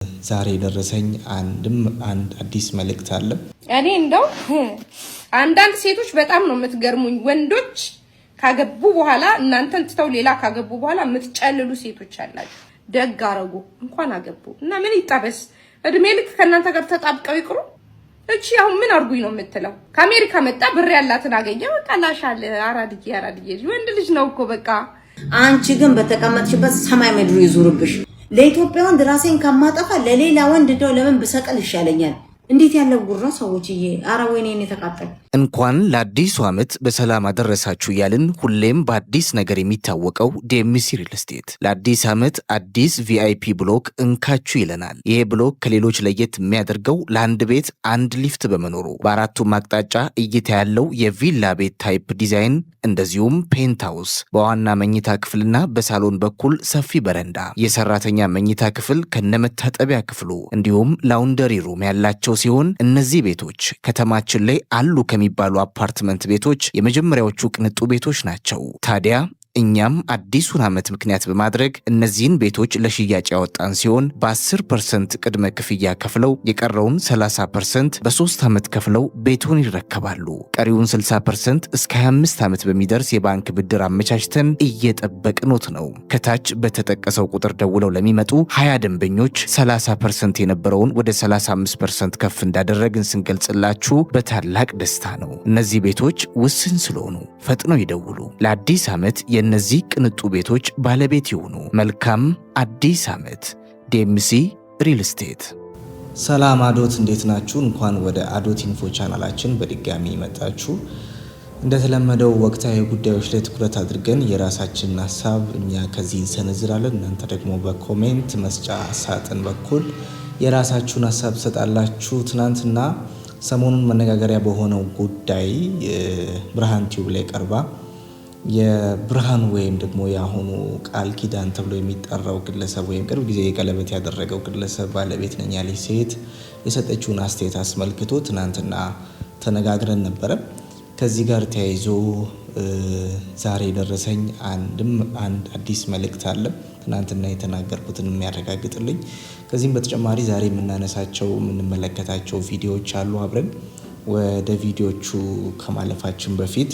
ዛሬ ደረሰኝ አንድ አዲስ መልእክት አለ። እኔ እንደው አንዳንድ ሴቶች በጣም ነው የምትገርሙኝ። ወንዶች ካገቡ በኋላ እናንተን ትተው ሌላ ካገቡ በኋላ የምትጨልሉ ሴቶች አላችሁ። ደግ አረጉ እንኳን አገቡ እና ምን ይጣበስ እድሜ ልክ ከእናንተ ጋር ተጣብቀው ይቅሩ። እቺ አሁን ምን አርጉኝ ነው የምትለው? ከአሜሪካ መጣ ብር ያላትን አገኘ በቃ ላሻለ አራድዬ ወንድ ልጅ ነው እኮ በቃ። አንቺ ግን በተቀመጥሽበት ሰማይ ምድሩ ይዙርብሽ። ለኢትዮጵያ ወንድ ራሴን ከማጠፋ ለሌላ ወንድ እንደው ለምን ብሰቀል ይሻለኛል። እንዴት ያለ ጉራ ሰዎችዬ! አረ ወይኔ ተቃጠል። እንኳን ለአዲሱ ዓመት በሰላም አደረሳችሁ ያልን ሁሌም በአዲስ ነገር የሚታወቀው ዲኤምሲ ሪል ስቴት ለአዲስ ዓመት አዲስ ቪአይፒ ብሎክ እንካችሁ ይለናል። ይሄ ብሎክ ከሌሎች ለየት የሚያደርገው ለአንድ ቤት አንድ ሊፍት በመኖሩ በአራቱም አቅጣጫ እይታ ያለው የቪላ ቤት ታይፕ ዲዛይን እንደዚሁም ፔንትሃውስ በዋና መኝታ ክፍልና በሳሎን በኩል ሰፊ በረንዳ፣ የሰራተኛ መኝታ ክፍል ከነመታጠቢያ ክፍሉ እንዲሁም ላውንደሪ ሩም ያላቸው ሲሆን እነዚህ ቤቶች ከተማችን ላይ አሉ ከሚባሉ አፓርትመንት ቤቶች የመጀመሪያዎቹ ቅንጡ ቤቶች ናቸው። ታዲያ እኛም አዲሱን ዓመት ምክንያት በማድረግ እነዚህን ቤቶች ለሽያጭ ያወጣን ሲሆን በ10% ቅድመ ክፍያ ከፍለው የቀረውን 30% በ3 ዓመት ከፍለው ቤቱን ይረከባሉ። ቀሪውን 60% እስከ 25 ዓመት በሚደርስ የባንክ ብድር አመቻችተን እየጠበቅኖት ነው። ከታች በተጠቀሰው ቁጥር ደውለው ለሚመጡ 20 ደንበኞች 30% የነበረውን ወደ 35% ከፍ እንዳደረግን ስንገልጽላችሁ በታላቅ ደስታ ነው። እነዚህ ቤቶች ውስን ስለሆኑ ፈጥነው ይደውሉ። ለአዲስ ዓመት የእነዚህ ቅንጡ ቤቶች ባለቤት ይሁኑ። መልካም አዲስ ዓመት። ዲኤምሲ ሪል ስቴት። ሰላም አዶት፣ እንዴት ናችሁ? እንኳን ወደ አዶት ኢንፎ ቻናላችን በድጋሚ መጣችሁ። እንደተለመደው ወቅታዊ ጉዳዮች ላይ ትኩረት አድርገን የራሳችንን ሀሳብ እኛ ከዚህ እንሰነዝራለን። እናንተ ደግሞ በኮሜንት መስጫ ሳጥን በኩል የራሳችሁን ሀሳብ ትሰጣላችሁ። ትናንትና ሰሞኑን መነጋገሪያ በሆነው ጉዳይ ብርሃን ቲዩብ ላይ ቀርባ የብርሃን ወይም ደግሞ የአሁኑ ቃል ኪዳን ተብሎ የሚጠራው ግለሰብ ወይም ቅርብ ጊዜ ቀለበት ያደረገው ግለሰብ ባለቤት ነኝ ያለች ሴት የሰጠችውን አስተያየት አስመልክቶ ትናንትና ተነጋግረን ነበረ። ከዚህ ጋር ተያይዞ ዛሬ ደረሰኝ አንድ አዲስ መልእክት አለ፣ ትናንትና የተናገርኩትን የሚያረጋግጥልኝ። ከዚህም በተጨማሪ ዛሬ የምናነሳቸው የምንመለከታቸው ቪዲዮዎች አሉ። አብረን ወደ ቪዲዮቹ ከማለፋችን በፊት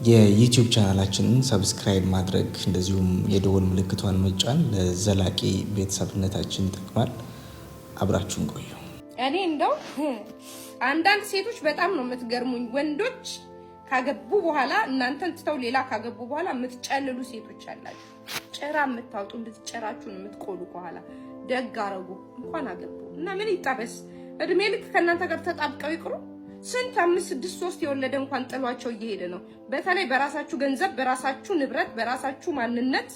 የዩቲዩብ ቻናላችንን ሰብስክራይብ ማድረግ እንደዚሁም የደወል ምልክቷን መጫን ለዘላቂ ቤተሰብነታችን ይጠቅማል። አብራችሁን ቆዩ። እኔ እንደው አንዳንድ ሴቶች በጣም ነው የምትገርሙኝ። ወንዶች ካገቡ በኋላ እናንተን ትተው ሌላ ካገቡ በኋላ የምትጨልሉ ሴቶች አላችሁ። ጭራ የምታወጡ እንድትጨራችሁን የምትቆሉ ከኋላ ደግ አረጉ እንኳን አገቡ እና ምን ይጣበስ እድሜ ልክ ከእናንተ ጋር ተጣብቀው ይቅሩ። ስንት 5 6 3 የወለደ እንኳን ጥሏቸው እየሄደ ነው። በተለይ በራሳችሁ ገንዘብ በራሳችሁ ንብረት በራሳችሁ ማንነት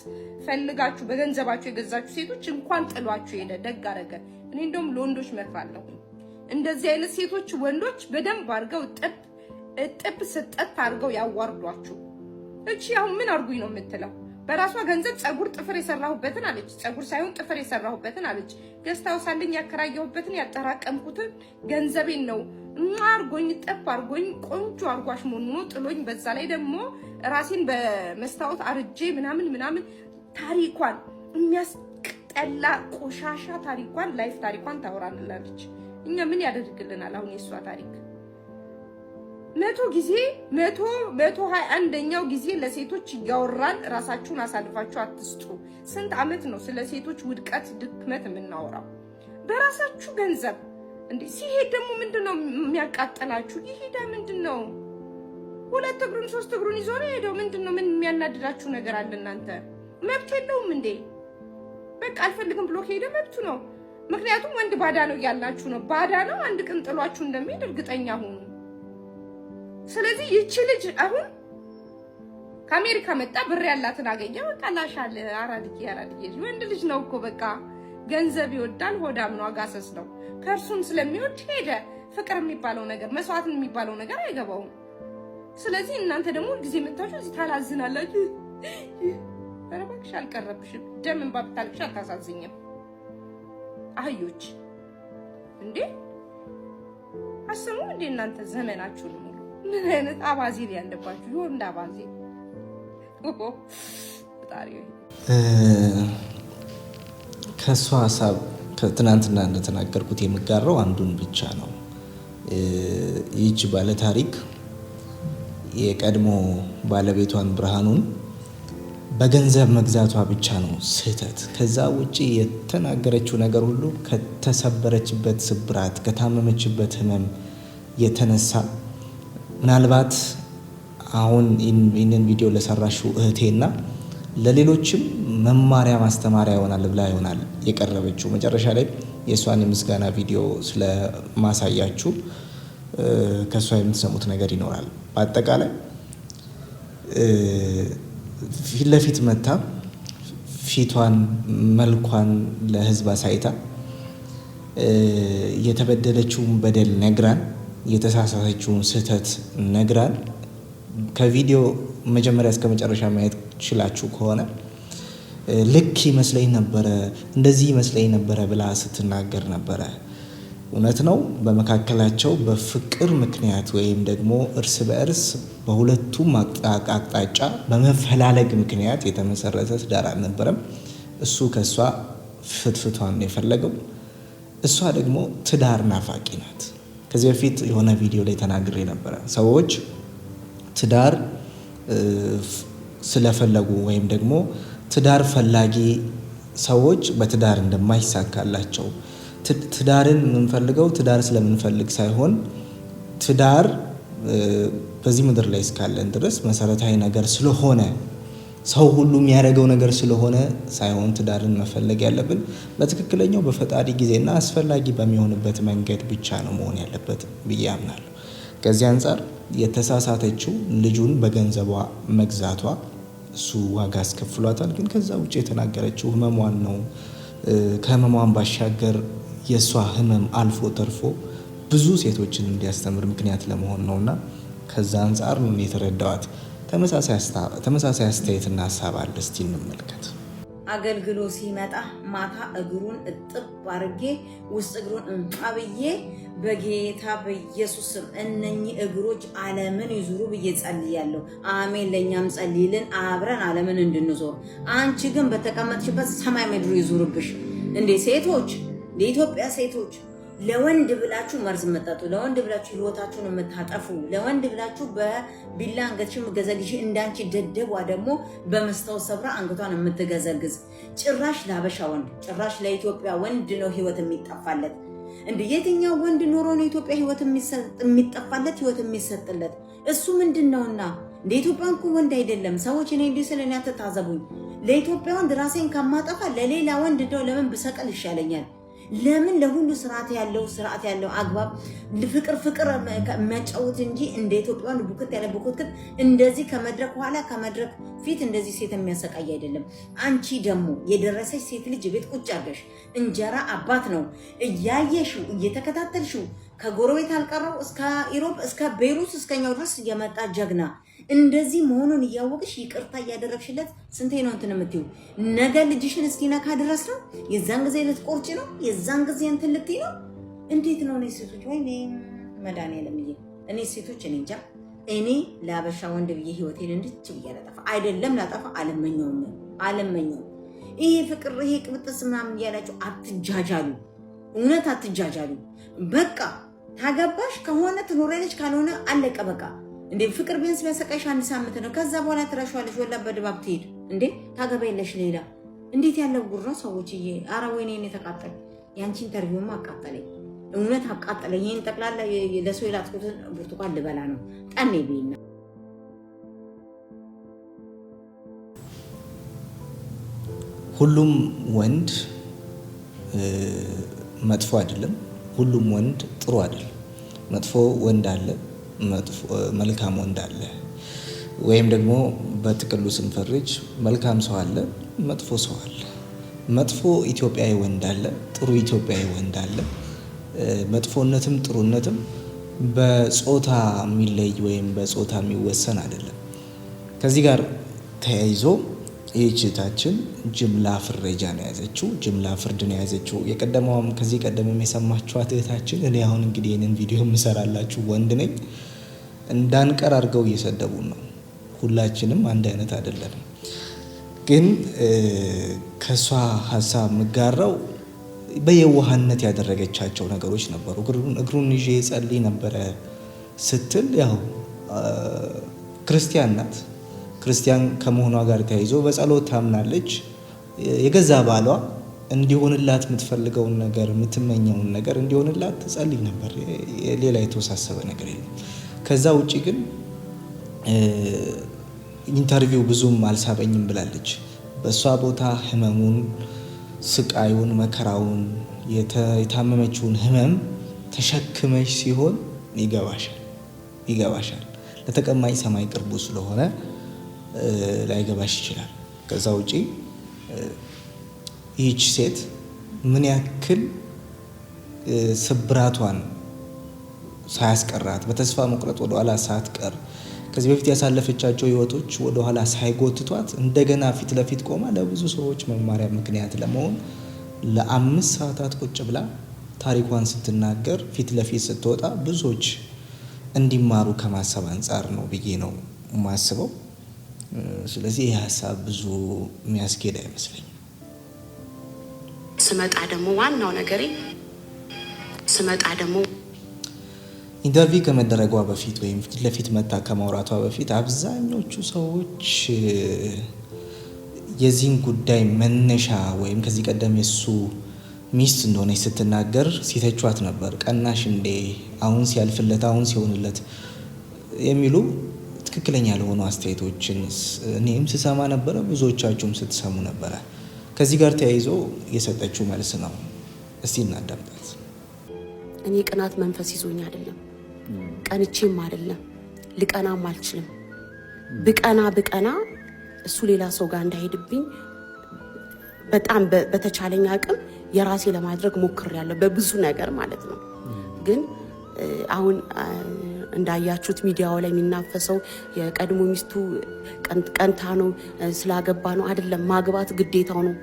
ፈልጋችሁ በገንዘባችሁ የገዛችሁ ሴቶች እንኳን ጥሏችሁ ሄደ። ደግ አረገ። እኔ እንደውም ለወንዶች መክራለሁ፣ እንደዚህ አይነት ሴቶች ወንዶች በደንብ አድርገው ጥብ ስጠት አድርገው ያዋርዷችሁ። እቺ አሁን ምን አርጉኝ ነው የምትለው? በራሷ ገንዘብ ጸጉር ጥፍር የሰራሁበትን አለች። ጸጉር ሳይሆን ጥፍር የሰራሁበትን አለች። ገዝታው ሳለኝ ያከራየሁበትን ያጠራቀምኩትን ገንዘቤን ነው አርጎኝ ጠብ አርጎኝ ቆንጆ አርጓሽ ሞኖ ጥሎኝ፣ በዛ ላይ ደግሞ ራሴን በመስታወት አርጄ ምናምን ታሪኳን የሚያስጠላ ቆሻሻ ታሪኳን ላይፍ ታሪኳን ታወራንላለች። እኛ ምን ያደርግልናል አሁን የሷ ታሪክ? 121ኛው ጊዜ ለሴቶች እያወራን ራሳችሁን አሳልፋችሁ አትስጡ። ስንት ዓመት ነው ስለ ሴቶች ውድቀት ድክመት የምናወራው? በራሳችሁ ገንዘብ እንዴ! ሲሄድ ደግሞ ምንድነው የሚያቃጥላችሁ? ይሄዳ ምንድነው? 2 እግሩን 3 እግሩን ይዞ ነው ሄደው። ምንድነው? ምን የሚያናድዳችሁ ነገር አለ? እናንተ መብት የለውም እንዴ? በቃ አልፈልግም ብሎ ሄደ፣ መብቱ ነው። ምክንያቱም ወንድ ባዳ ነው ያላችሁ ነው። ባዳ ነው አንድ ቀን ጥሏችሁ እንደሚሄድ እርግጠኛ ሁኑ። ስለዚህ ይቺ ልጅ አሁን ከአሜሪካ መጣ ብር ያላትን አገኘ በቃ ላሻለ አራድዬ ወንድ ልጅ ነው እኮ በቃ። ገንዘብ ይወዳል፣ ሆዳም ነው፣ አጋሰስ ነው። ከእርሱም ስለሚወድ ሄደ። ፍቅር የሚባለው ነገር መስዋዕት የሚባለው ነገር አይገባውም። ስለዚህ እናንተ ደግሞ ጊዜ መታችሁ እዚህ ታላዝናላችሁ። ኧረ እባክሽ አልቀረብሽም። ደም እንባ ብታልቅሽ አታሳዝኝም። አህዮች እንዴ አሰሙም እንዴ እናንተ ዘመናችሁ ነው። ምን አይነት አባዜ ያለባችሁ ይሆን? እንዳባዜ ከሷ ሀሳብ ትናንትና እንደተናገርኩት የምጋራው አንዱን ብቻ ነው። ይህች ባለ ታሪክ የቀድሞ ባለቤቷን ብርሃኑን በገንዘብ መግዛቷ ብቻ ነው ስህተት። ከዛ ውጪ የተናገረችው ነገር ሁሉ ከተሰበረችበት ስብራት፣ ከታመመችበት ህመም የተነሳ ምናልባት አሁን ይህንን ቪዲዮ ለሰራሽው እህቴና ለሌሎችም መማሪያ ማስተማሪያ ይሆናል ብላ ይሆናል የቀረበችው። መጨረሻ ላይ የእሷን የምስጋና ቪዲዮ ስለማሳያችሁ ከእሷ የምትሰሙት ነገር ይኖራል። በአጠቃላይ ፊት ለፊት መታ ፊቷን መልኳን ለህዝብ አሳይታ የተበደለችውን በደል ነግራን የተሳሳተችውን ስህተት ነግራን ከቪዲዮ መጀመሪያ እስከ መጨረሻ ማየት ችላችሁ ከሆነ ልክ ይመስለኝ ነበረ እንደዚህ ይመስለኝ ነበረ ብላ ስትናገር ነበረ። እውነት ነው። በመካከላቸው በፍቅር ምክንያት ወይም ደግሞ እርስ በእርስ በሁለቱም አቅጣጫ በመፈላለግ ምክንያት የተመሰረተ ትዳር አልነበረም። እሱ ከእሷ ፍትፍቷን የፈለገው፣ እሷ ደግሞ ትዳር ናፋቂ ናት። ከዚህ በፊት የሆነ ቪዲዮ ላይ ተናግሬ ነበረ። ሰዎች ትዳር ስለፈለጉ ወይም ደግሞ ትዳር ፈላጊ ሰዎች በትዳር እንደማይሳካላቸው፣ ትዳርን የምንፈልገው ትዳር ስለምንፈልግ ሳይሆን ትዳር በዚህ ምድር ላይ እስካለን ድረስ መሰረታዊ ነገር ስለሆነ ሰው ሁሉ የሚያደርገው ነገር ስለሆነ ሳይሆን ትዳርን መፈለግ ያለብን በትክክለኛው በፈጣሪ ጊዜና አስፈላጊ በሚሆንበት መንገድ ብቻ ነው መሆን ያለበት ብዬ አምናለሁ። ከዚህ አንጻር የተሳሳተችው ልጁን በገንዘቧ መግዛቷ እሱ ዋጋ አስከፍሏታል። ግን ከዛ ውጭ የተናገረችው ህመሟን ነው። ከህመሟን ባሻገር የእሷ ህመም አልፎ ተርፎ ብዙ ሴቶችን እንዲያስተምር ምክንያት ለመሆን ነውና ከዛ አንጻር ነው የተረዳዋት። ተመሳሳይ አስተያየትና ሀሳብ አለ። እስቲ እንመልከት። አገልግሎ ሲመጣ ማታ እግሩን እጥብ አድርጌ ውስጥ እግሩን እንጣብዬ በጌታ በኢየሱስ ስም እነኚህ እግሮች ዓለምን ይዙሩ ብዬ ጸልያለሁ። አሜን። ለኛም ጸልይልን አብረን ዓለምን እንድንዞር። አንቺ ግን በተቀመጥሽበት ሰማይ ምድሩ ይዙርብሽ። እንዴ ሴቶች፣ ለኢትዮጵያ ሴቶች ለወንድ ብላችሁ መርዝ የምትጠጡ፣ ለወንድ ብላችሁ ህይወታችሁን የምታጠፉ፣ ለወንድ ብላችሁ በቢላ አንገትሽን የምትገዘግዢ እንዳንቺ ደደቧ ደግሞ በመስታወት ሰብራ አንገቷን የምትገዘግዝ ጭራሽ ለሀበሻ ወንድ ጭራሽ ለኢትዮጵያ ወንድ ነው ህይወት የሚጠፋለት። እንደ የትኛው ወንድ ኖሮ ነው ኢትዮጵያ ህይወት የሚጠፋለት ህይወት የሚሰጥለት? እሱ ምንድነውና እንደ ኢትዮጵያ እንኳን ወንድ አይደለም። ሰዎች እኔ እንዲህ ስለኔ አትታዘቡኝ። ለኢትዮጵያ ወንድ ራሴን ከማጠፋ ለሌላ ወንድ ደው ለምን ብሰቀል ይሻለኛል? ለምን ለሁሉ ስርዓት ያለው አግባብ ፍቅር መጫወት እንጂ እንደ ኢትዮጵያን ቡክት ያለ ቡክት እንደዚህ ከመድረክ ኋላ ከመድረክ ፊት እንደዚህ ሴት የሚያሰቃይ አይደለም። አንቺ ደግሞ የደረሰች ሴት ልጅ ቤት ቁጭ አድርገሽ እንጀራ አባት ነው እያየሽው እየተከታተልሽው ከጎረቤት አልቀረው እስከ ኢሮፕ እስከ ቤይሩት እስከኛው ድረስ የመጣ ጀግና እንደዚህ መሆኑን እያወቅሽ ይቅርታ እያደረግሽለት ስንቴ ነው እንትን የምትይው? ነገ ልጅሽን እስኪነካ ድረስ ነው የዛን ጊዜ ልትቆርጪ ነው የዛን ጊዜ እንትን ልትይ ነው? እንዴት ነው? እኔ ሴቶች ወይ መድኃኒዓለም እኔ ሴቶች እኔ እንጃ። እኔ ለአበሻ ወንድ ብዬ ህይወቴን እንድች ብዬ ላጠፋ አይደለም ላጠፋ አለመኘውም። ይሄ ፍቅር ይሄ ቅብጥስ ምናምን እያላችሁ አትጃጃሉ። እውነት አትጃጃሉ። በቃ ታገባሽ ከሆነ ትኖሪያለሽ፣ ካልሆነ አለቀ በቃ። እንዴ ፍቅር ቢያንስ ቢያሰቃይሽ 1 ሳምንት ነው። ከዛ በኋላ ትረሻዋለሽ። ወላ በድባብ ትሄድ እንዴ ታገባይለሽ ሌላ። እንዴት ያለው ጉር ነው ሰዎችዬ! ኧረ ወይኔ እኔ ተቃጠለ። ያንቺ ኢንተርቪውማ አቃጠለኝ፣ እውነት አቃጠለኝ። ይሄን ጠቅላላ ለሰው ይላጥኩት ብርቱካን ልበላ ነው ጠኔ ቢና። ሁሉም ወንድ መጥፎ አይደለም፣ ሁሉም ወንድ ጥሩ አይደለም። መጥፎ ወንድ አለ፣ መልካም ወንድ አለ። ወይም ደግሞ በጥቅሉ ስንፈርጅ መልካም ሰው አለ፣ መጥፎ ሰው አለ። መጥፎ ኢትዮጵያዊ ወንድ አለ፣ ጥሩ ኢትዮጵያዊ ወንድ አለ። መጥፎነትም ጥሩነትም በጾታ የሚለይ ወይም በጾታ የሚወሰን አይደለም። ከዚህ ጋር ተያይዞ ይህችታችን ጅምላ ፍረጃ ነው የያዘችው፣ ጅምላ ፍርድ ነው የያዘችው። የቀደመውም ከዚህ ቀደምም የሰማችኋት እህታችን እኔ አሁን እንግዲህ ይህንን ቪዲዮ የምሰራላችሁ ወንድ ነኝ እንዳንቀር አድርገው እየሰደቡን ነው። ሁላችንም አንድ አይነት አይደለንም። ግን ከሷ ሀሳብ ምጋራው በየዋህነት ያደረገቻቸው ነገሮች ነበሩ። እግሩን ይዤ ጸልይ ነበረ ስትል ያው ክርስቲያን ናት። ክርስቲያን ከመሆኗ ጋር ተያይዞ በጸሎት ታምናለች። የገዛ ባሏ እንዲሆንላት የምትፈልገውን ነገር የምትመኘውን ነገር እንዲሆንላት ትጸልይ ነበር። ሌላ የተወሳሰበ ነገር የለም። ከዛ ውጪ ግን ኢንተርቪው ብዙም አልሳበኝም ብላለች። በእሷ ቦታ ህመሙን፣ ስቃዩን፣ መከራውን፣ የታመመችውን ህመም ተሸክመሽ ሲሆን ይገባሻል። ለተቀማጭ ሰማይ ቅርቡ ስለሆነ ላይገባሽ ይችላል። ከዛ ውጪ ይህች ሴት ምን ያክል ስብራቷን ሳያስቀራት በተስፋ መቁረጥ ወደኋላ ሳትቀር ከዚህ በፊት ያሳለፈቻቸው ህይወቶች ወደኋላ ሳይጎትቷት እንደገና ፊት ለፊት ቆማ ለብዙ ሰዎች መማሪያ ምክንያት ለመሆን ለ5 ሰዓታት ቁጭ ብላ ታሪኳን ስትናገር ፊት ለፊት ስትወጣ ብዙዎች እንዲማሩ ከማሰብ አንጻር ነው ብዬ ነው የማስበው። ስለዚህ ይህ ሀሳብ ብዙ የሚያስኬድ አይመስለኝም። ስመጣ ደግሞ ዋናው ነገሬ ኢንተርቪው ከመደረጓ በፊት ወይም ፊት ለፊት መታ ከማውራቷ በፊት አብዛኞቹ ሰዎች የዚህን ጉዳይ መነሻ ወይም ከዚህ ቀደም የሱ ሚስት እንደሆነች ስትናገር ሲተቿት ነበር። ቀናሽ እንዴ አሁን ሲያልፍለት አሁን ሲሆንለት የሚሉ ትክክለኛ ያልሆኑ አስተያየቶችን እኔም ስሰማ ነበረ፣ ብዙዎቻችሁም ስትሰሙ ነበረ። ከዚህ ጋር ተያይዞ የሰጠችው መልስ ነው። እስቲ እናዳምጣት። እኔ ቅናት መንፈስ ይዞኝ አይደለም፣ ቀንቼም አይደለም፣ ልቀናም አልችልም። ብቀና እሱ ሌላ ሰው ጋር እንዳይሄድብኝ በጣም በተቻለኝ አቅም የራሴ ለማድረግ ሞክሬያለሁ፣ በብዙ ነገር ማለት ነው። ግን አሁን እንዳያችሁት ሚዲያው ላይ የሚናፈሰው የቀድሞ ሚስቱ ቀንታ ነው ስላገባ ነው አይደለም። ማግባት ግዴታው ነው፣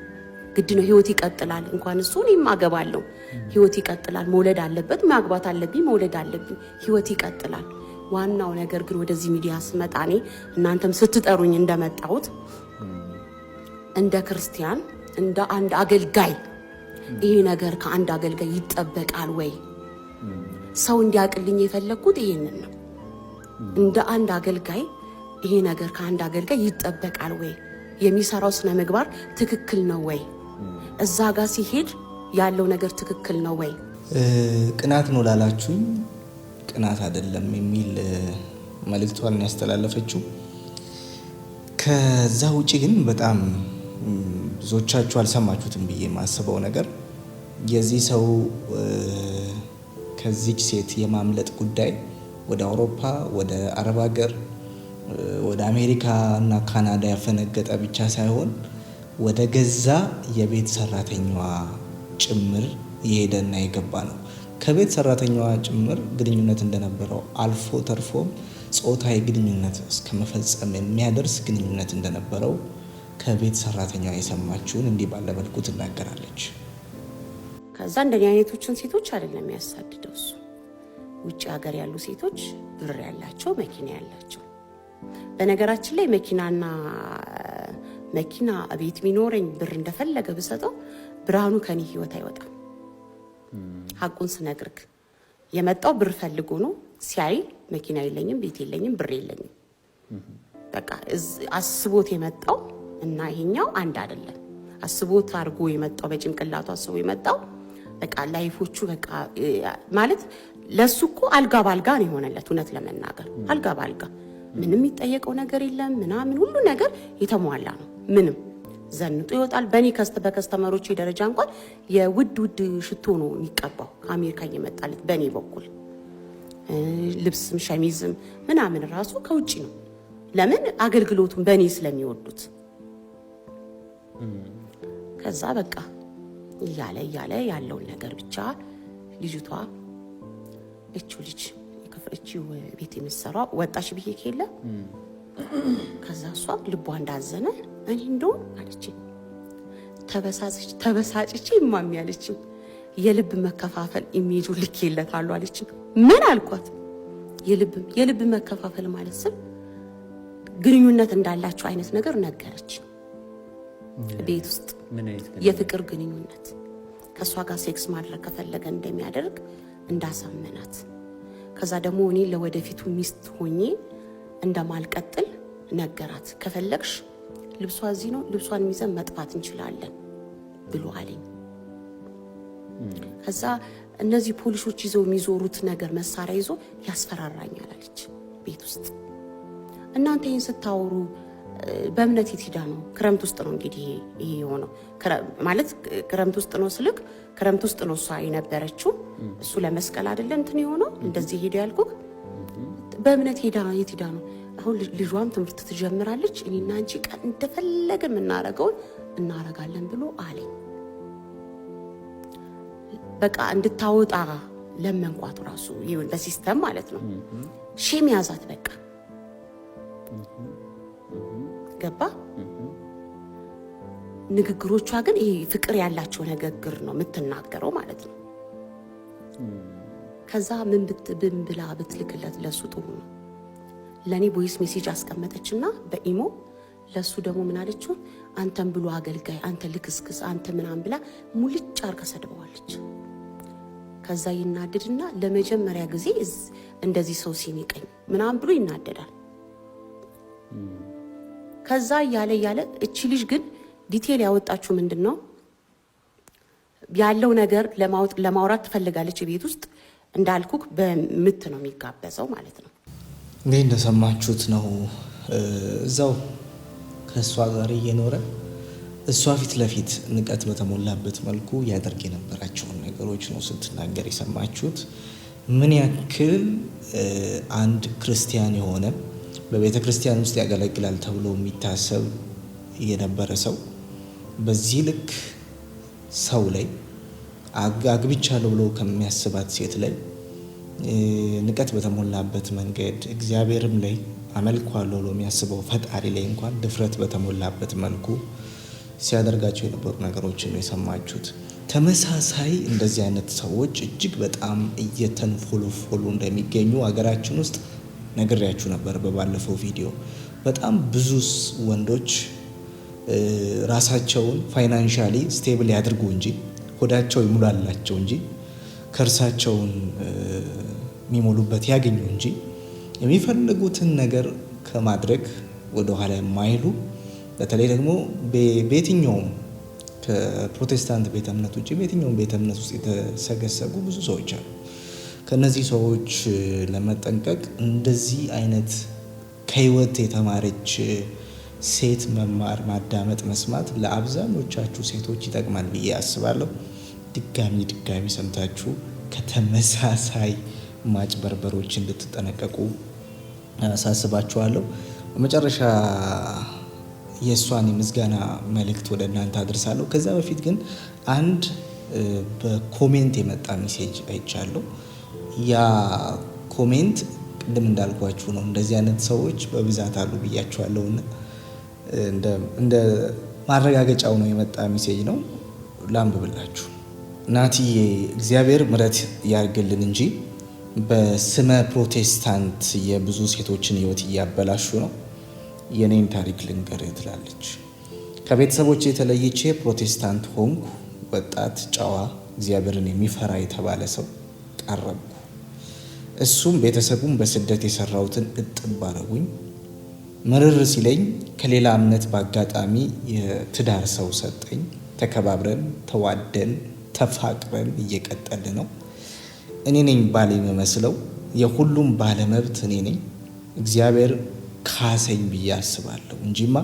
ግድ ነው። ህይወት ይቀጥላል። እንኳን እሱ እኔም አገባለሁ። ህይወት ይቀጥላል። መውለድ አለበት፣ ማግባት አለብኝ፣ መውለድ አለብኝ። ህይወት ይቀጥላል። ዋናው ነገር ግን ወደዚህ ሚዲያ ስመጣ እኔ እናንተም ስትጠሩኝ እንደመጣሁት እንደ ክርስቲያን እንደ አንድ አገልጋይ ይሄ ነገር ከአንድ አገልጋይ ይጠበቃል ወይ? ሰው እንዲያቅልኝ የፈለግኩት ይሄንን ነው። እንደ አንድ አገልጋይ ይሄ ነገር ከአንድ አገልጋይ ይጠበቃል ወይ? የሚሰራው ስነ ምግባር ትክክል ነው ወይ? እዛ ጋር ሲሄድ ያለው ነገር ትክክል ነው ወይ? ቅናት ነው ላላችሁኝ ቅናት አይደለም የሚል መልእክቷን ያስተላለፈችው። ከዛ ውጪ ግን በጣም ብዙዎቻችሁ አልሰማችሁትም ብዬ የማስበው ነገር የዚህ ሰው ከዚች ሴት የማምለጥ ጉዳይ ወደ አውሮፓ፣ ወደ አረብ ሀገር፣ ወደ አሜሪካ እና ካናዳ ያፈነገጠ ብቻ ሳይሆን ወደ ገዛ የቤት ሰራተኛዋ ጭምር የሄደና የገባ ነው። ከቤት ሰራተኛዋ ጭምር ግንኙነት እንደነበረው አልፎ ተርፎም ጾታዊ ግንኙነት እስከ መፈጸም የሚያደርስ ግንኙነት እንደነበረው ከቤት ሰራተኛዋ የሰማችውን እንዲህ ባለ መልኩ ትናገራለች። ከዛ እንደኔ አይነቶችን ሴቶች አይደለም ያሳድደው እሱ። ውጭ ሀገር ያሉ ሴቶች ብር ያላቸው፣ መኪና ያላቸው። በነገራችን ላይ መኪና ቤት ቢኖረኝ ብር እንደፈለገ ብሰጠው ብርሃኑ ከኔ ህይወት አይወጣም። ሀቁን ስነግርክ የመጣው ብር ፈልጎ ነው። ሲያይ መኪና የለኝም፣ ቤት የለኝም፣ ብር የለኝም። በቃ አስቦት የመጣው እና ይሄኛው አንድ አይደለም። አስቦት አድርጎ የመጣው በጭንቅላቱ አስቦ የመጣው በቃ ላይፎቹ በቃ ማለት ለሱ እኮ አልጋ ባልጋ ነው የሆነለት። እውነት ለመናገር አልጋ ባልጋ ምንም የሚጠየቀው ነገር የለም ምናምን፣ ሁሉ ነገር የተሟላ ነው። ምንም ዘንጦ ይወጣል። በከስተመሮች ደረጃ እንኳን የውድ ሽቶ ነው የሚቀባው ከአሜሪካ እየመጣለት በኔ በኩል ልብስም ሸሚዝም ምናምን ራሱ ከውጪ ነው። ለምን? አገልግሎቱን በኔ ስለሚወዱት። ከዛ በቃ እያለ ያለውን ነገር ብቻ ልጅቷ እቺው ቤት የምትሰራው ወጣች ብዬ ከለ ከዛ እሷ ልቧ እንዳዘነ እኔ እንደው አለችኝ። ተበሳጭቼ ማሚ አለችኝ። የልብ መከፋፈል ኢሜጁ ልኬለታሉ አለችኝ። ምን አልኳት? የልብ መከፋፈል ማለት ስም ግንኙነት እንዳላቸው አይነት ነገር ነገረች። ቤት ውስጥ የፍቅር ግንኙነት ከእሷ ጋር ሴክስ ማድረግ ከፈለገ እንደሚያደርግ እንዳሳመናት፣ ከዛ ደግሞ እኔ ለወደፊቱ ሚስት ሆኜ እንደማልቀጥል ነገራት። ከፈለግሽ ልብሷ እዚህ ነው፣ ልብሷን ይዘን መጥፋት እንችላለን ብሎ አለኝ። ከዛ እነዚህ ፖሊሶች ይዘው የሚዞሩት ነገር መሳሪያ ይዞ ያስፈራራኛል አለች ቤት ውስጥ። እናንተ ይህን ስታወሩ በእምነት የት ሄዳ ነው? ክረምት ውስጥ ነው እንግዲህ ይሄ የሆነው ማለት ክረምት ውስጥ ነው ስልክ፣ ክረምት ውስጥ ነው እሷ የነበረችው። እሱ ለመስቀል አይደለ እንትን የሆነው እንደዚህ ሄደ ያልኩህ። በእምነት ሄዳ የት ሄዳ ነው? አሁን ልጇም ትምህርት ትጀምራለች። እኔና አንቺ ቀን እንደፈለገ የምናረገውን እናረጋለን ብሎ አለኝ። በቃ እንድታወጣ ለመንኳት ራሱ ይሁን በሲስተም ማለት ነው። ሼም ያዛት በቃ ገባ። ንግግሮቿ ግን ይሄ ፍቅር ያላቸው ንግግር ነው የምትናገረው ማለት ነው። ከዛ ምን ብላ ብትልክለት ለሱ ጥሩ ነው። ለኔ ቮይስ ሜሴጅ አስቀመጠችና በኢሞ ለሱ ደግሞ ምን አለችው? አንተን ብሎ አገልጋይ፣ አንተ ልክስክስ፣ አንተ ምናምን ብላ ሙልጭ አርጋ ሰድበዋለች። ከዛ ይናደድና ለመጀመሪያ ጊዜ እንደዚህ ሰው ሲንቀኝ ምናምን ብሎ ይናደዳል። ከዛ ያለ እቺ ልጅ ግን ዲቴል ያወጣችው ምንድነው ያለው ነገር ለማውራት ትፈልጋለች። ቤት ውስጥ እንዳልኩክ በምት ነው የሚጋበዘው ማለት ነው። እንግዲህ እንደሰማችሁት ነው። እዛው ከእሷ ጋር እየኖረ እሷ ፊት ለፊት ንቀት በተሞላበት መልኩ ያደርግ የነበራቸውን ነገሮች ነው ስትናገር የሰማችሁት። ምን ያክል አንድ ክርስቲያን የሆነ በቤተ ክርስቲያን ውስጥ ያገለግላል ተብሎ የሚታሰብ የነበረ ሰው በዚህ ልክ ሰው ላይ አግብቻለሁ ብሎ ከሚያስባት ሴት ላይ ንቀት በተሞላበት መንገድ እግዚአብሔርም ላይ አመልኳለሁ ብሎ የሚያስበው ፈጣሪ ላይ እንኳን ድፍረት በተሞላበት መልኩ ሲያደርጋቸው የነበሩ ነገሮችን ነው የሰማችሁት። ተመሳሳይ እንደዚህ አይነት ሰዎች እጅግ በጣም እየተንፎለፎሉ እንደሚገኙ ሀገራችን ውስጥ ነግሬያችሁ ነበር በባለፈው ቪዲዮ። በጣም ብዙ ወንዶች ራሳቸውን ፋይናንሻሊ ስቴብል ያድርጉ እንጂ ሆዳቸው ይሙላላቸው እንጂ ከርሳቸውን የሚሞሉበት ያገኙ እንጂ የሚፈልጉትን ነገር ከማድረግ ወደ ኋላ የማይሉ በተለይ ደግሞ በየትኛውም ከፕሮቴስታንት ቤተ እምነት ውጭ በየትኛውም ቤተ እምነት ውስጥ የተሰገሰጉ ብዙ ሰዎች አሉ። ከነዚህ ሰዎች ለመጠንቀቅ እንደዚህ አይነት ከህይወት የተማረች ሴት መማር፣ ማዳመጥ፣ መስማት ለአብዛኞቻችሁ ሴቶች ይጠቅማል ብዬ አስባለሁ። ድጋሚ ሰምታችሁ ከተመሳሳይ ማጭበርበሮች እንድትጠነቀቁ አሳስባችኋለሁ። በመጨረሻ የእሷን የምስጋና መልእክት ወደ እናንተ አድርሳለሁ። ከዛ በፊት ግን አንድ በኮሜንት የመጣ ሜሴጅ አይቻለሁ። ያ ኮሜንት ቅድም እንዳልኳችሁ ነው። እንደዚህ አይነት ሰዎች በብዛት አሉ ብያችኋለሁና እንደ ማረጋገጫው ነው የመጣ ሜሴጅ ነው። ላንብብላችሁ። ናቲዬ እግዚአብሔር ምሕረት ያርግልን እንጂ በስመ ፕሮቴስታንት የብዙ ሴቶችን ህይወት እያበላሹ ነው። የኔን ታሪክ ልንገርህ ትላለች። ከቤተሰቦች የተለይቼ ፕሮቴስታንት ሆንኩ። ወጣት፣ ጨዋ፣ እግዚአብሔርን የሚፈራ የተባለ ሰው ቀረብኩ። እሱም ቤተሰቡን በስደት የሰራሁትን እጥብ አረጉኝ። ምርር ሲለኝ ከሌላ እምነት በአጋጣሚ የትዳር ሰው ሰጠኝ። ተከባብረን ተዋደን ተፋቅረን እየቀጠል ነው። እኔ ነኝ ባል የምመስለው፣ የሁሉም ባለመብት እኔ ነኝ። እግዚአብሔር ካሰኝ ብዬ አስባለሁ እንጂማ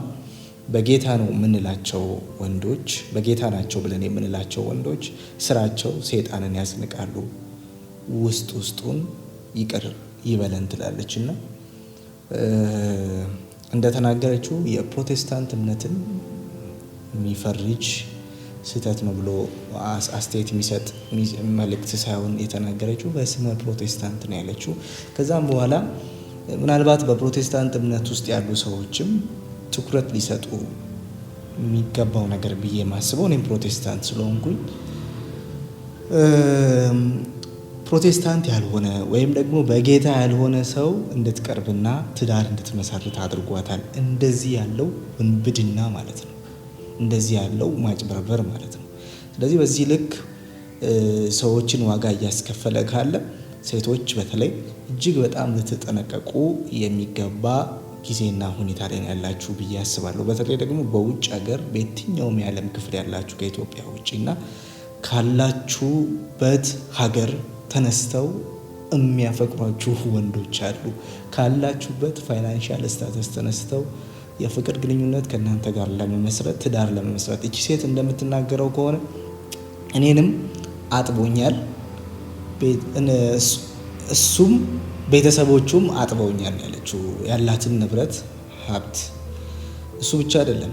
በጌታ ነው የምንላቸው ወንዶች፣ በጌታ ናቸው ብለን የምንላቸው ወንዶች ስራቸው ሰይጣንን ያስንቃሉ፣ ውስጡን ይቅር ይበለን ትላለችና እንደተናገረችው የፕሮቴስታንት እምነትን የሚፈርጅ ስህተት ነው ብሎ አስተያየት የሚሰጥ መልእክት ሳይሆን የተናገረችው በስመ ፕሮቴስታንት ነው ያለችው። ከዛም በኋላ ምናልባት በፕሮቴስታንት እምነት ውስጥ ያሉ ሰዎችም ትኩረት ሊሰጡ የሚገባው ነገር ብዬ ማስበው እኔም ፕሮቴስታንት ስለሆንኩኝ ፕሮቴስታንት ያልሆነ ወይም ደግሞ በጌታ ያልሆነ ሰው እንድትቀርብና ትዳር እንድትመሰርት አድርጓታል። እንደዚህ ያለው ውንብድና ማለት ነው። እንደዚህ ያለው ማጭበርበር ማለት ነው። ስለዚህ በዚህ ልክ ሰዎችን ዋጋ እያስከፈለ ካለ ሴቶች በተለይ እጅግ በጣም ልትጠነቀቁ የሚገባ ጊዜና ሁኔታ ላይ ያላችሁ ብዬ አስባለሁ። በተለይ ደግሞ በውጭ ሀገር በየትኛውም የዓለም ክፍል ያላችሁ ከኢትዮጵያ ውጪና ካላችሁበት ሀገር ተነስተው የሚያፈቅሯችሁ ወንዶች አሉ። ካላችሁበት ፋይናንሻል ስታተስ ተነስተው የፍቅር ግንኙነት ከእናንተ ጋር ለመመስረት ትዳር ለመመስረት እቺ ሴት እንደምትናገረው ከሆነ እኔንም አጥቦኛል፣ እሱም ቤተሰቦቹም አጥበውኛል ያለችው። ያላትን ንብረት ሀብት እሱ ብቻ አይደለም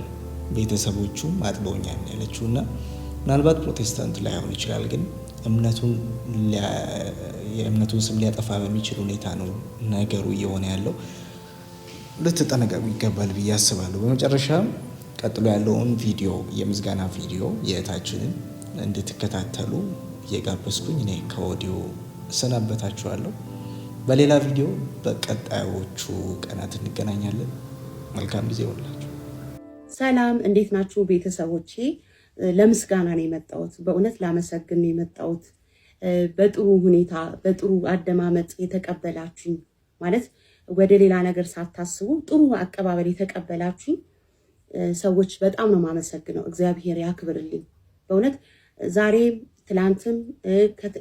ቤተሰቦቹም አጥበውኛል ያለችው እና ምናልባት ፕሮቴስታንት ላይሆን ይችላል፣ ግን የእምነቱን ስም ሊያጠፋ በሚችል ሁኔታ ነው ነገሩ እየሆነ ያለው። ልትጠነቀቁ ይገባል ብዬ አስባለሁ። በመጨረሻም ቀጥሎ ያለውን ቪዲዮ የምስጋና ቪዲዮ የእህታችንን እንድትከታተሉ እየጋበዝኩኝ እኔ ከወዲሁ እሰናበታችኋለሁ። በሌላ ቪዲዮ በቀጣዮቹ ቀናት እንገናኛለን። መልካም ጊዜ ይሁንላችሁ። ሰላም፣ እንዴት ናችሁ ቤተሰቦቼ? ለምስጋና ነው የመጣሁት። በእውነት ላመሰግን ነው የመጣሁት። በጥሩ ሁኔታ በጥሩ አደማመጥ የተቀበላችሁኝ ማለት ወደ ሌላ ነገር ሳታስቡ ጥሩ አቀባበል የተቀበላችሁኝ ሰዎች በጣም ነው የማመሰግነው። እግዚአብሔር ያክብርልኝ። በእውነት ዛሬ ትላንትም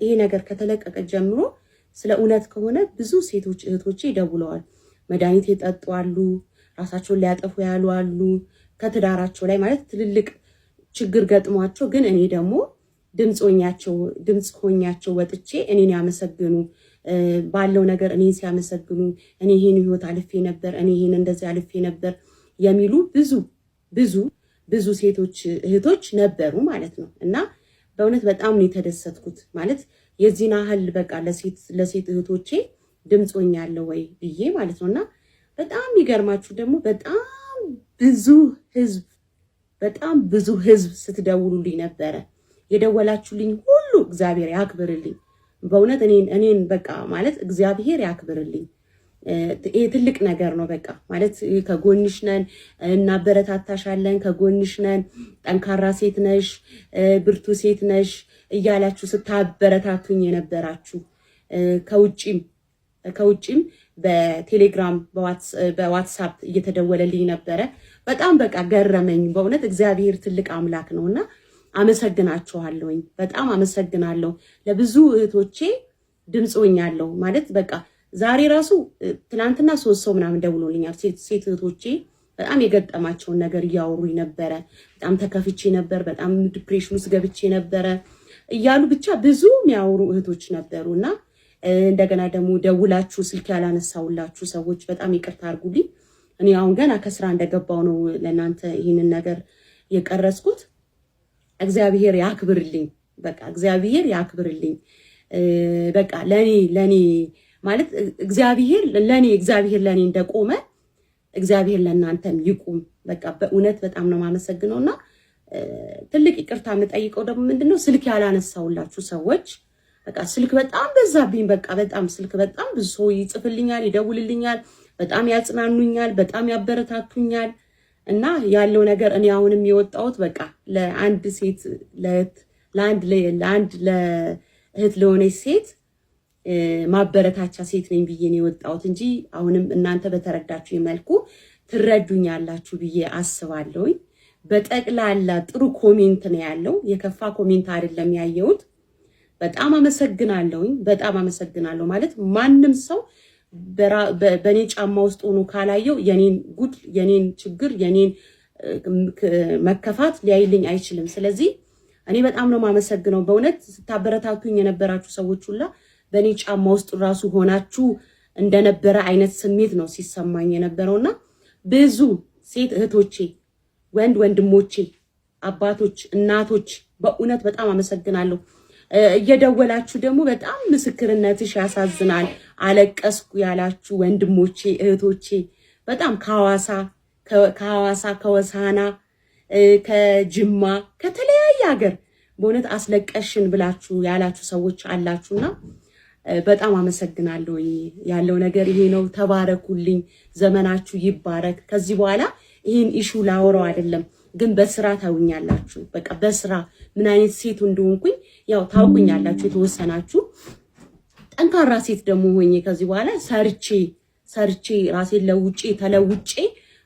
ይሄ ነገር ከተለቀቀ ጀምሮ ስለ እውነት ከሆነ ብዙ ሴቶች እህቶቼ ደውለዋል። መድኃኒት የጠጡ አሉ፣ ራሳቸውን ሊያጠፉ ያሉ አሉ፣ ከትዳራቸው ላይ ማለት ትልልቅ ችግር ገጥሟቸው ግን እኔ ደግሞ ድምፅ ሆኛቸው ወጥቼ እኔን ያመሰግኑ ባለው ነገር እኔን ሲያመሰግኑ እኔ ይሄን ህይወት አልፌ ነበር፣ እኔ ይሄን እንደዚህ አልፌ ነበር የሚሉ ብዙ ሴቶች እህቶች ነበሩ ማለት ነው። እና በእውነት በጣም ነው የተደሰትኩት። ማለት የዚህን ያህል በቃ ለሴት እህቶቼ ድምፅ ሆኛለሁ ወይ ብዬ ማለት ነው። እና በጣም የሚገርማችሁ ደግሞ በጣም ብዙ ህዝብ ስትደውሉልኝ ነበረ። የደወላችሁልኝ ሁሉ እግዚአብሔር ያክብርልኝ። በእውነት እኔን በቃ ማለት እግዚአብሔር ያክብርልኝ። ይሄ ትልቅ ነገር ነው። በቃ ማለት ከጎንሽ ነን፣ እናበረታታሻለን፣ ከጎንሽ ነን፣ ጠንካራ ሴት ነሽ፣ ብርቱ ሴት ነሽ እያላችሁ ስታበረታቱኝ የነበራችሁ ከውጪም በቴሌግራም በዋትሳፕ እየተደወለልኝ ነበረ። በጣም በቃ ገረመኝ። በእውነት እግዚአብሔር ትልቅ አምላክ ነውና አመሰግናችኋለሁኝ። በጣም አመሰግናለሁ። ለብዙ እህቶቼ ድምፅ ሆኛለሁ ማለት በቃ ዛሬ ራሱ ትናንትና 3 ሰው ምናምን ደውሎልኛል። ሴት እህቶቼ በጣም የገጠማቸውን ነገር እያወሩኝ ነበረ። በጣም ተከፍቼ ነበር፣ በጣም ዲፕሬሽን ውስጥ ገብቼ ነበረ እያሉ ብቻ ብዙ የሚያወሩ እህቶች ነበሩና እንደገና ደግሞ ደውላችሁ ስልክ ያላነሳውላችሁ ሰዎች በጣም ይቅርታ አድርጉልኝ። እኔ አሁን ገና ከስራ እንደገባው ነው ለእናንተ ይህንን ነገር የቀረጽኩት። እግዚአብሔር ያክብርልኝ። በቃ እግዚአብሔር ያክብርልኝ። በቃ ለኔ ማለት እግዚአብሔር ለኔ እንደቆመ እግዚአብሔር ለእናንተም ይቁም። በቃ በእውነት በጣም ነው የማመሰግነውና ትልቅ ይቅርታ የምጠይቀው ደግሞ ምንድነው ስልክ ያላነሳውላችሁ ሰዎች በቃ ስልክ በጣም በዛብኝ። በቃ በጣም ስልክ በጣም ብዙ ሰው ይጽፍልኛል፣ ይደውልልኛል፣ በጣም ያጽናኑኛል፣ በጣም ያበረታቱኛል። እና ያለው ነገር እኔ አሁንም የወጣሁት በቃ ለአንድ ለእህት ለሆነች ሴት ማበረታቻ ሴት ነኝ ብዬ ነው የወጣሁት እንጂ አሁንም እናንተ በተረዳችሁ መልኩ ትረዱኛላችሁ ብዬ አስባለሁኝ። በጠቅላላ ጥሩ ኮሜንት ነው ያለው፣ የከፋ ኮሜንት አይደለም ያየሁት። በጣም አመሰግናለሁኝ። በጣም አመሰግናለሁ። ማለት ማንም ሰው በኔ ጫማ ውስጥ ሆኖ ካላየው የኔን ጉድ፣ የኔን ችግር፣ የኔን መከፋት ሊያይልኝ አይችልም። ስለዚህ እኔ በጣም ነው የማመሰግነው። በእውነት ስታበረታቱኝ የነበራችሁ ሰዎች ሁላ በኔ ጫማ ውስጥ ራሱ ሆናችሁ እንደነበረ አይነት ስሜት ነው ሲሰማኝ የነበረውና ብዙ ሴት እህቶቼ፣ ወንድሞቼ፣ አባቶች፣ እናቶች በእውነት በጣም አመሰግናለሁ። እየደወላችሁ ደግሞ በጣም ምስክርነትሽ ያሳዝናል፣ አለቀስኩ ያላችሁ ወንድሞቼ እህቶቼ በጣም ከሐዋሳ ከወሳና ከጅማ ከተለያየ ሀገር በእውነት አስለቀሽን ብላችሁ ያላችሁ ሰዎች አላችሁና በጣም አመሰግናለሁ። ያለው ነገር ይሄ ነው። ተባረኩልኝ። ዘመናችሁ ይባረክ። ከዚህ በኋላ ይህን ኢሹ ላወራው አይደለም ግን በስራ ታውኛላችሁ። በቃ በስራ ምን አይነት ሴት እንደሆንኩኝ ያው ታውቁኛላችሁ የተወሰናችሁ። ጠንካራ ሴት ደግሞ ሆኜ ከዚህ በኋላ ሰርቼ ራሴን ተለውጬ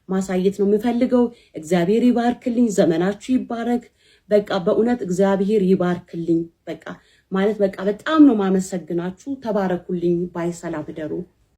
ማሳየት ነው የምፈልገው። እግዚአብሔር ይባርክልኝ፣ ዘመናችሁ ይባረክ። በቃ በእውነት እግዚአብሔር ይባርክልኝ። በቃ ማለት በቃ በጣም ነው ማመሰግናችሁ። ተባረኩልኝ። ባይ ሰላም ደሩ